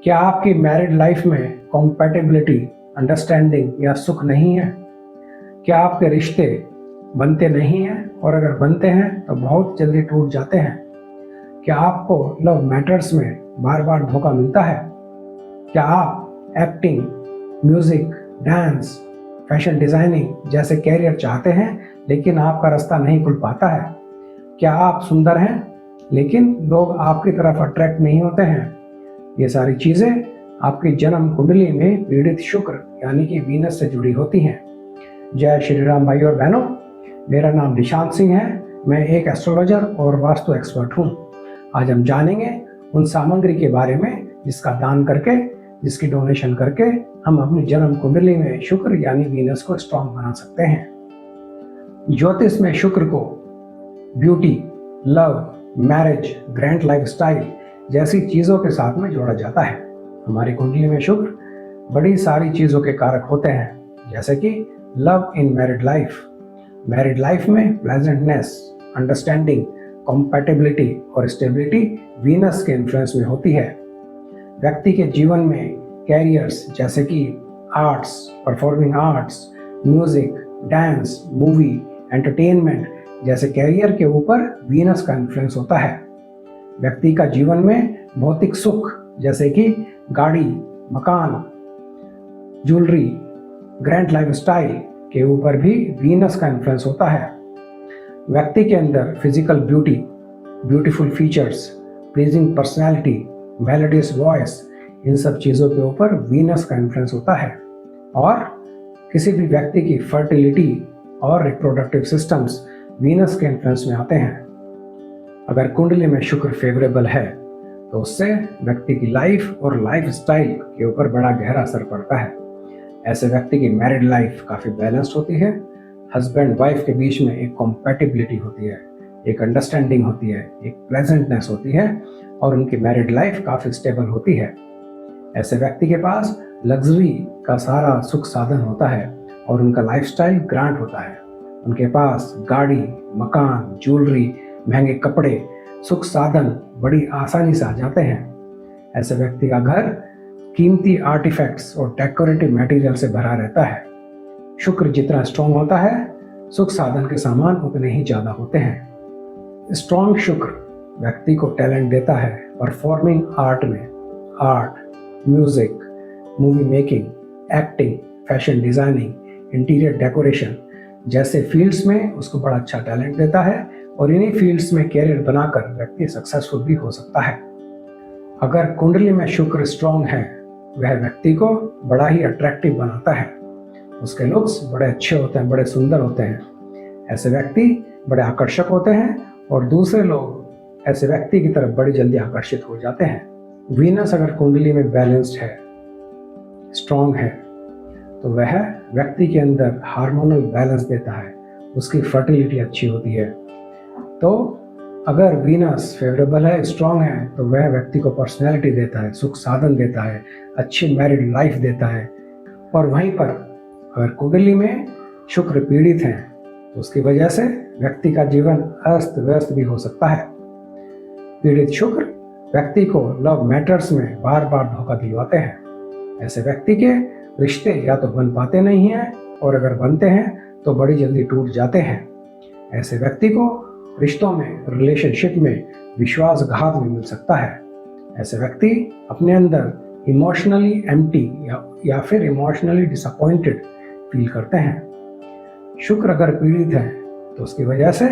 क्या आपकी married life में कॉम्पैटिबिलिटी, अंडरस्टैंडिंग या सुख नहीं है? क्या आपके रिश्ते बनते नहीं हैं और अगर बनते हैं तो बहुत जल्दी टूट जाते हैं? क्या आपको लव मैटर्स में बार बार धोखा मिलता है? क्या आप acting, music, dance, fashion designing जैसे कैरियर चाहते हैं लेकिन आपका रास्ता नहीं खुल पाता है? क्या आप सुंदर हैं लेकिन लोग आपकी तरफ अट्रैक्ट नहीं होते हैं? ये सारी चीजें आपकी जन्म कुंडली में पीड़ित शुक्र यानी कि वीनस से जुड़ी होती हैं। जय श्री राम भाई और बहनों, मेरा नाम निशांत सिंह है। मैं एक एस्ट्रोलॉजर और वास्तु एक्सपर्ट हूँ। आज हम जानेंगे उन सामग्री के बारे में जिसका दान करके, जिसकी डोनेशन करके हम अपनी जन्म कुंडली में शुक्र यानी वीनस को स्ट्रॉन्ग बना सकते हैं। ज्योतिष में शुक्र को beauty, love, marriage, grand lifestyle जैसी चीजों के साथ में जोड़ा जाता है। हमारी कुंडली में शुक्र बड़ी सारी चीजों के कारक होते हैं, जैसे कि लव इन मैरिड लाइफ में प्लेजेंटनेस, अंडरस्टैंडिंग, कॉम्पैटिबिलिटी और स्टेबिलिटी वीनस के इन्फ्लुएंस में होती है। व्यक्ति के जीवन में कैरियर्स जैसे कि arts, performing arts, music, dance, movie, entertainment जैसे कैरियर के ऊपर वीनस का इन्फ्लुएंस होता है। व्यक्ति का जीवन में भौतिक सुख जैसे कि गाड़ी, मकान, ज्वेलरी, ग्रैंड लाइफस्टाइल के ऊपर भी वीनस का इन्फ्लुएंस होता है। व्यक्ति के अंदर physical beauty, beautiful features, pleasing personality, melodious voice, इन सब चीज़ों के ऊपर वीनस का इन्फ्लुएंस होता है। और किसी भी व्यक्ति की फर्टिलिटी और रिप्रोडक्टिव सिस्टम्स वीनस के इन्फ्लुएंस में आते हैं। अगर कुंडली में शुक्र फेवरेबल है तो उससे व्यक्ति की लाइफ और लाइफ स्टाइल के ऊपर बड़ा गहरा असर पड़ता है। ऐसे व्यक्ति की मैरिड लाइफ काफ़ी बैलेंस्ड होती है। हस्बैंड वाइफ के बीच में एक कॉम्पैटिबिलिटी होती है, एक अंडरस्टैंडिंग होती है, एक प्लेजेंटनेस होती है और उनकी मैरिड लाइफ काफ़ी स्टेबल होती है। ऐसे व्यक्ति के पास लग्जरी का सारा सुख साधन होता है और उनका लाइफस्टाइल ग्रांट होता है। उनके पास गाड़ी, मकान, ज्वेलरी, महंगे कपड़े, सुख साधन बड़ी आसानी से आ जाते हैं। ऐसे व्यक्ति का घर कीमती आर्टिफैक्ट्स और डेकोरेटिव मटेरियल से भरा रहता है। शुक्र जितना स्ट्रॉन्ग होता है, सुख साधन के सामान उतने ही ज्यादा होते हैं। स्ट्रॉन्ग शुक्र व्यक्ति को टैलेंट देता है परफॉर्मिंग आर्ट में, art, music, movie making, acting, fashion designing, interior decoration जैसे फील्ड्स में उसको बड़ा अच्छा टैलेंट देता है और इन्हीं फील्ड्स में कैरियर बनाकर व्यक्ति सक्सेसफुल भी हो सकता है। अगर कुंडली में शुक्र स्ट्रॉन्ग है, वह व्यक्ति को बड़ा ही अट्रैक्टिव बनाता है। उसके लुक्स बड़े अच्छे होते हैं, बड़े सुंदर होते हैं। ऐसे व्यक्ति बड़े आकर्षक होते हैं और दूसरे लोग ऐसे व्यक्ति की तरफ बड़ी जल्दी आकर्षित हो जाते हैं। वीनस अगर कुंडली में बैलेंस्ड है, स्ट्रॉन्ग है, तो वह व्यक्ति के अंदर हार्मोनल बैलेंस देता है, उसकी फर्टिलिटी अच्छी होती है। तो अगर वीनस फेवरेबल है, स्ट्रॉन्ग है, तो वह व्यक्ति को पर्सनैलिटी देता है, सुख साधन देता है, अच्छी मैरिड लाइफ देता है। और वहीं पर अगर कुंडली में शुक्र पीड़ित है तो उसकी वजह से व्यक्ति का जीवन अस्त व्यस्त भी हो सकता है। पीड़ित शुक्र व्यक्ति को लव मैटर्स में बार बार धोखा दिलवाते हैं। ऐसे व्यक्ति के रिश्ते या तो बन पाते नहीं हैं और अगर बनते हैं तो बड़ी जल्दी टूट जाते हैं। ऐसे व्यक्ति को रिश्तों में, रिलेशनशिप में विश्वासघात भी मिल सकता है। ऐसे व्यक्ति अपने अंदर इमोशनली एम्प्टी या फिर इमोशनली डिसअपॉइंटेड फील करते हैं। शुक्र अगर पीड़ित है तो उसकी वजह से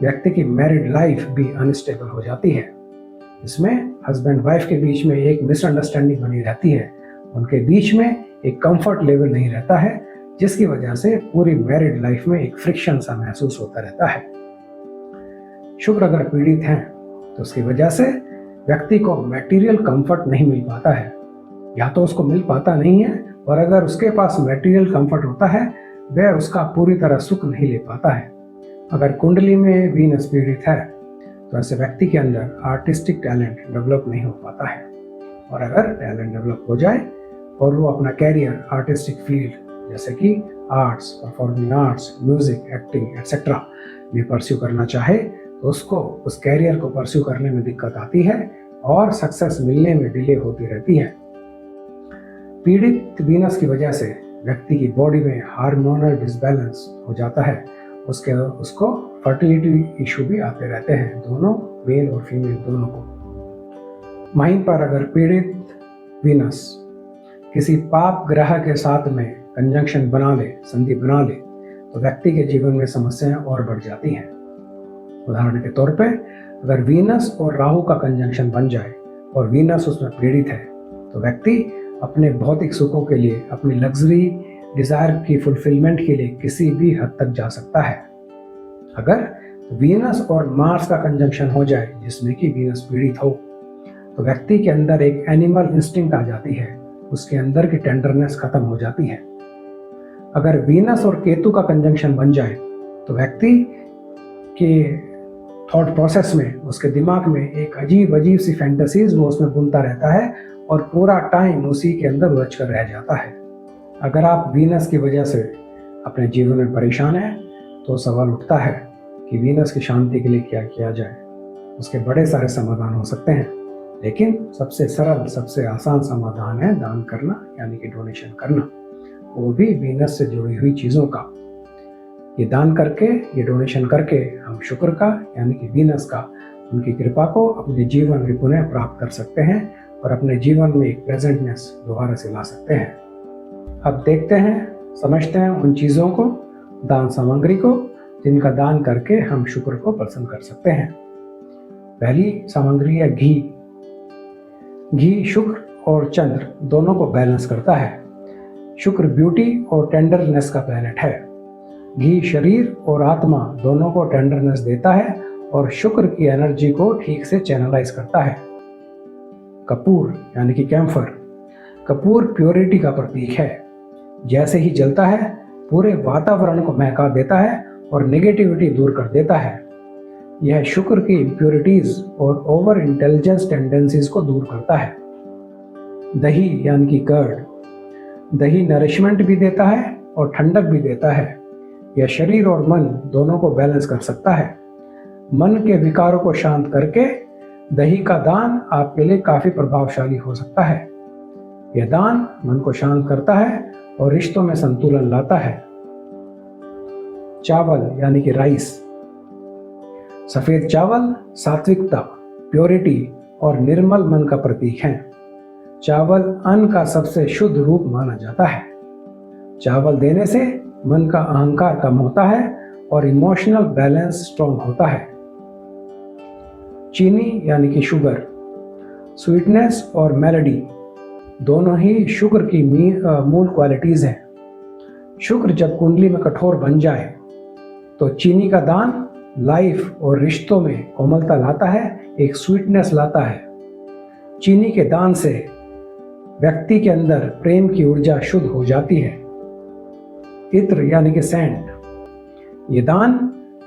व्यक्ति की मैरिड लाइफ भी अनस्टेबल हो जाती है। इसमें हस्बैंड वाइफ के बीच में एक मिसअंडरस्टैंडिंग बनी रहती है। उनके बीच में एक कंफर्ट लेवल नहीं रहता है, जिसकी वजह से पूरी मैरिड लाइफ में एक फ्रिक्शन सा महसूस होता रहता है। शुक्र अगर पीड़ित हैं तो उसकी वजह से व्यक्ति को मटेरियल कंफर्ट नहीं मिल पाता है, या तो उसको मिल पाता नहीं है और अगर उसके पास मटेरियल कंफर्ट होता है वह उसका पूरी तरह सुख नहीं ले पाता है। अगर कुंडली में वीनस पीड़ित है तो ऐसे व्यक्ति के अंदर आर्टिस्टिक टैलेंट डेवलप नहीं हो पाता है। और अगर टैलेंट डेवलप हो जाए और वो अपना कैरियर आर्टिस्टिक फील्ड जैसे कि arts, performing arts, music, acting etcetera में परस्यू करना चाहे तो उसको उस कैरियर को परस्यू करने में दिक्कत आती है और सक्सेस मिलने में डिले होती रहती है। पीड़ित वीनस की वजह से व्यक्ति की बॉडी में हार्मोनल डिसबैलेंस हो जाता है, उसको फर्टिलिटी इशू भी आते रहते हैं, दोनों मेल और फीमेल दोनों को। वहीं पर अगर पीड़ित वीनस किसी पाप ग्रह के साथ में कंजंक्शन बना ले, संधि बना ले, तो व्यक्ति के जीवन में समस्याएं और बढ़ जाती हैं। उदाहरण के तौर पे अगर वीनस और राहु का कंजंक्शन बन जाए और वीनस उसमें पीड़ित है, तो व्यक्ति अपने भौतिक सुखों के लिए, अपनी लग्जरी डिजायर की फुलफिलमेंट के लिए किसी भी हद तक जा सकता है। अगर वीनस और मार्स का कंजंक्शन हो जाए जिसमें कि वीनस पीड़ित हो, तो व्यक्ति के अंदर एक एनिमल इंस्टिंक्ट आ जाती है, उसके अंदर की टेंडरनेस खत्म हो जाती है। अगर वीनस और केतु का कंजंक्शन बन जाए तो व्यक्ति के थॉट प्रोसेस में, उसके दिमाग में एक अजीब सी फैंटेसीज वो उसमें बुनता रहता है और पूरा टाइम उसी के अंदर उलझ कर रह जाता है। अगर आप वीनस की वजह से अपने जीवन में परेशान हैं, तो सवाल उठता है कि वीनस की शांति के लिए क्या किया जाए। उसके बड़े सारे समाधान हो सकते हैं, लेकिन सबसे सरल, सबसे आसान समाधान है दान करना, यानी कि डोनेशन करना, वो भी वीनस से जुड़ी हुई चीज़ों का। ये दान करके, ये डोनेशन करके हम शुक्र का, यानी कि वीनस का, उनकी कृपा को अपने जीवन में पुनः प्राप्त कर सकते हैं और अपने जीवन में एक प्रेजेंटनेस दोबारा से ला सकते हैं। अब देखते हैं, समझते हैं उन चीज़ों को, दान सामग्री को, जिनका दान करके हम शुक्र को प्रसन्न कर सकते हैं। पहली सामग्री है घी। घी शुक्र और चंद्र दोनों को बैलेंस करता है। शुक्र ब्यूटी और टेंडरनेस का प्लैनेट है। घी शरीर और आत्मा दोनों को टेंडरनेस देता है और शुक्र की एनर्जी को ठीक से चैनलाइज करता है। कपूर यानी कि कैम्फर, कपूर प्योरिटी का प्रतीक है। जैसे ही जलता है पूरे वातावरण को महका देता है और नेगेटिविटी दूर कर देता है। यह शुक्र की इम्प्योरिटीज और ओवर इंटेलिजेंस टेंडेंसीज को दूर करता है। दही यानी कि कर्ड, दही नरिशमेंट भी देता है और ठंडक भी देता है। यह शरीर और मन दोनों को बैलेंस कर सकता है। मन के विकारों को शांत करके दही का दान आपके लिए काफी प्रभावशाली हो सकता है। यह दान मन को शांत करता है और रिश्तों में संतुलन लाता है। चावल यानी कि राइस, सफेद चावल सात्विकता, प्योरिटी और निर्मल मन का प्रतीक है। चावल अन्न का सबसे शुद्ध रूप माना जाता है। चावल देने से मन का अहंकार कम होता है और इमोशनल बैलेंस स्ट्रॉन्ग होता है। चीनी यानी कि शुगर, स्वीटनेस और मेलोडी दोनों ही शुक्र की मूल क्वालिटीज हैं। शुक्र जब कुंडली में कठोर बन जाए तो चीनी का दान लाइफ और रिश्तों में कोमलता लाता है, एक स्वीटनेस लाता है। चीनी के दान से व्यक्ति के अंदर प्रेम की ऊर्जा शुद्ध हो जाती है। इत्र यानी कि सेंट, ये दान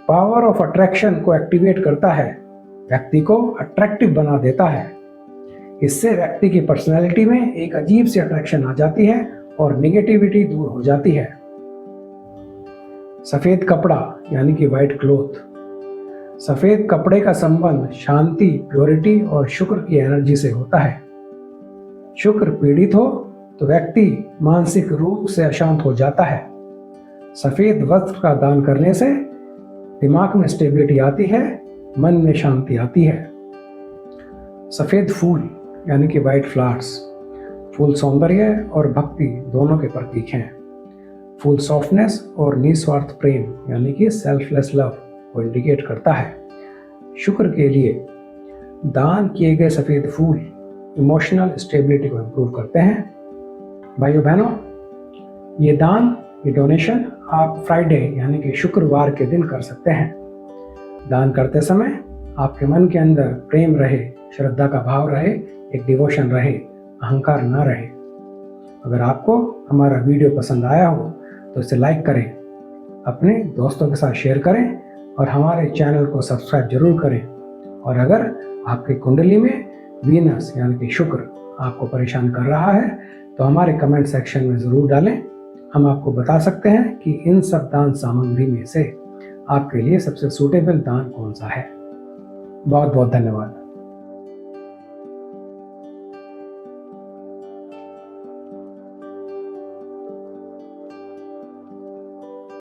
पावर ऑफ अट्रैक्शन को एक्टिवेट करता है, व्यक्ति को अट्रैक्टिव बना देता है। इससे व्यक्ति की पर्सनैलिटी में एक अजीब सी अट्रैक्शन आ जाती है और नेगेटिविटी दूर हो जाती है। सफेद कपड़ा यानी कि व्हाइट क्लॉथ, सफेद कपड़े का संबंध शांति, प्योरिटी और शुक्र की एनर्जी से होता है। शुक्र पीड़ित हो तो व्यक्ति मानसिक रूप से अशांत हो जाता है। सफेद वस्त्र का दान करने से दिमाग में स्टेबिलिटी आती है, मन में शांति आती है। सफेद फूल यानी कि व्हाइट फ्लावर्स, फूल सौंदर्य और भक्ति दोनों के प्रतीक हैं। फूल सॉफ्टनेस और निस्वार्थ प्रेम यानी कि सेल्फलेस लव को इंडिकेट करता है। शुक्र के लिए दान किए गए सफेद फूल इमोशनल स्टेबिलिटी को इंप्रूव करते हैं। भाइयों बहनों, ये दान, ये डोनेशन आप फ्राइडे यानी कि शुक्रवार के दिन कर सकते हैं। दान करते समय आपके मन के अंदर प्रेम रहे, श्रद्धा का भाव रहे, एक डिवोशन रहे, अहंकार ना रहे। अगर आपको हमारा वीडियो पसंद आया हो तो इसे लाइक करें, अपने दोस्तों के साथ शेयर करें और हमारे चैनल को सब्सक्राइब जरूर करें। और अगर आपकी कुंडली में वीनस यानी कि शुक्र आपको परेशान कर रहा है तो हमारे कमेंट सेक्शन में ज़रूर डालें। हम आपको बता सकते हैं कि इन सब दान सामग्री में से आपके लिए सबसे सूटेबल दान कौन सा है। बहुत बहुत धन्यवाद।